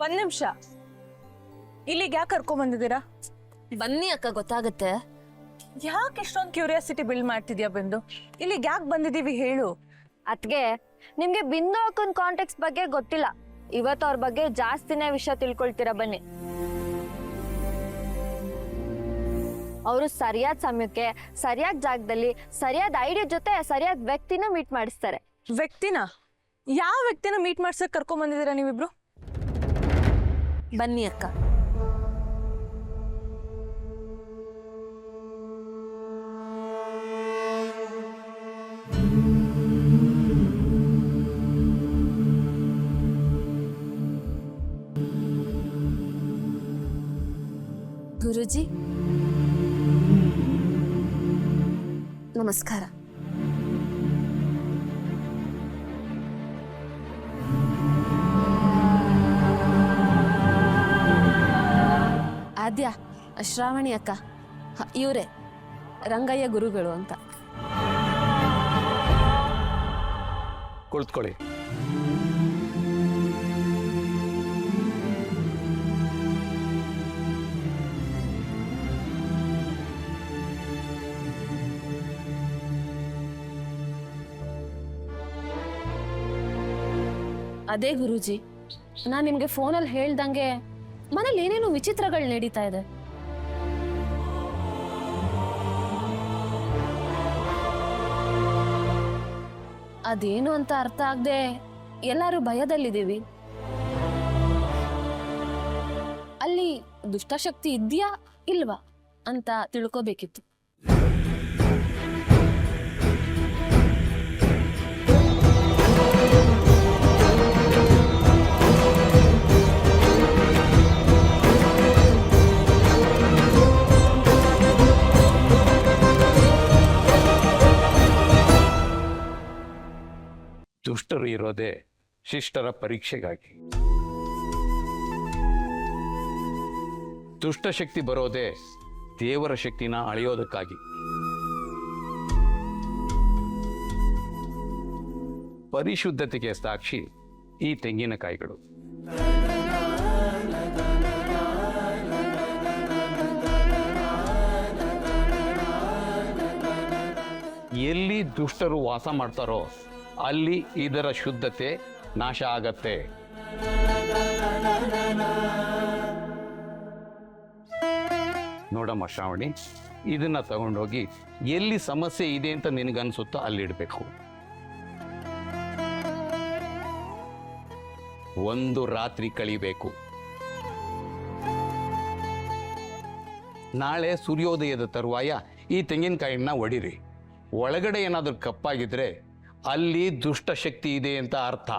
ಒಂದ್ ನಿಮಿಷ, ಇಲ್ಲಿಗೆ ಯಾಕೆ ಕರ್ಕೊಂಡ್ ಬಂದಿದ್ದೀರಾ? ಬನ್ನಿ ಅಕ್ಕ, ಗೊತ್ತಾಗತ್ತೆ. ಯಾಕೆ ಇಷ್ಟೊಂದು ಕ್ಯೂರಿಯಾಸಿಟಿ ಬಿಲ್ಡ್ ಮಾಡ್ತಿದ್ಯಾ ಬಿಂದು? ಇಲ್ಲಿಗೆ ಯಾಕೆ ಬಂದಿದೀವಿ ಹೇಳು. ಅದ್ಗೆ ನಿಮ್ಗೆ ಬಿಂದು ಅಕ್ಕನ್ ಕಾಂಟ್ಯಾಕ್ಟ್ಸ್ ಬಗ್ಗೆ ಗೊತ್ತಿಲ್ಲ. ಇವತ್ತು ಅವ್ರ ಬಗ್ಗೆ ಜಾಸ್ತಿನೇ ವಿಷಯ ತಿಳ್ಕೊಳ್ತೀರಾ, ಬನ್ನಿ. ಅವರು ಸರಿಯಾದ ಸಮಯಕ್ಕೆ ಸರಿಯಾದ ಜಾಗದಲ್ಲಿ ಸರಿಯಾದ ಐಡಿಯಾ ಜೊತೆ ಸರಿಯಾದ ವ್ಯಕ್ತಿನ ಮೀಟ್ ಮಾಡಿಸ್ತಾರೆ. ವ್ಯಕ್ತಿನ? ಯಾವ ವ್ಯಕ್ತಿನ ಮೀಟ್ ಮಾಡ್ಸಕ್ ಕರ್ಕೊಂಡ್ ಬಂದಿದ್ದೀರಾ ನೀವಿಬ್ರು? ಬನ್ನಿ ಅಕ್ಕ. ಗುರುಜಿ ನಮಸ್ಕಾರ. ಆದ್ಯ, ಶ್ರಾವಣಿ ಅಕ್ಕ, ಇವರೇ ರಂಗಯ್ಯ ಗುರುಗಳು ಅಂತ. ಕುಳಿತುಕೊಳ್ಳಿ. ಅದೇ ಗುರುಜಿ, ನಾನು ನಿಮ್ಗೆ ಫೋನಲ್ಲಿ ಹೇಳ್ದಂಗೆ ಮನೇಲಿ ಏನೇನು ವಿಚಿತ್ರಗಳು ನಡೀತಾ ಇದೆ. ಅದೇನು ಅಂತ ಅರ್ಥ ಆಗದೆ ಎಲ್ಲರೂ ಭಯದಲ್ಲಿದ್ದೀವಿ. ಅಲ್ಲಿ ದುಷ್ಟಶಕ್ತಿ ಇದೆಯಾ ಇಲ್ವಾ ಅಂತ ತಿಳ್ಕೋಬೇಕಿತ್ತು. ದುಷ್ಟರು ಇರೋದೇ ಶಿಷ್ಟರ ಪರೀಕ್ಷೆಗಾಗಿ. ದುಷ್ಟಶಕ್ತಿ ಬರೋದೇ ದೇವರ ಶಕ್ತಿನ ಅಳೆಯೋದಕ್ಕಾಗಿ. ಪರಿಶುದ್ಧತೆಗೆ ಸಾಕ್ಷಿ ಈ ತೆಂಗಿನಕಾಯಿಗಳು. ಎಲ್ಲಿ ದುಷ್ಟರು ವಾಸ ಮಾಡ್ತಾರೋ ಅಲ್ಲಿ ಇದರ ಶುದ್ಧತೆ ನಾಶ ಆಗತ್ತೆ. ನೋಡಮ್ಮ ಶ್ರಾವಣಿ, ಇದನ್ನ ತಗೊಂಡೋಗಿ ಎಲ್ಲಿ ಸಮಸ್ಯೆ ಇದೆ ಅಂತ ನಿನಗನ್ಸುತ್ತೋ ಅಲ್ಲಿಡಬೇಕು. ಒಂದು ರಾತ್ರಿ ಕಳಿಬೇಕು. ನಾಳೆ ಸೂರ್ಯೋದಯದ ತರುವಾಯ ಈ ತೆಂಗಿನಕಾಯಿನ ಒಡಿರಿ. ಒಳಗಡೆ ಏನಾದರೂ ಕಪ್ಪಾಗಿದ್ರೆ ಅಲ್ಲಿ ದುಷ್ಟಶಕ್ತಿ ಇದೆ ಅಂತ ಅರ್ಥ.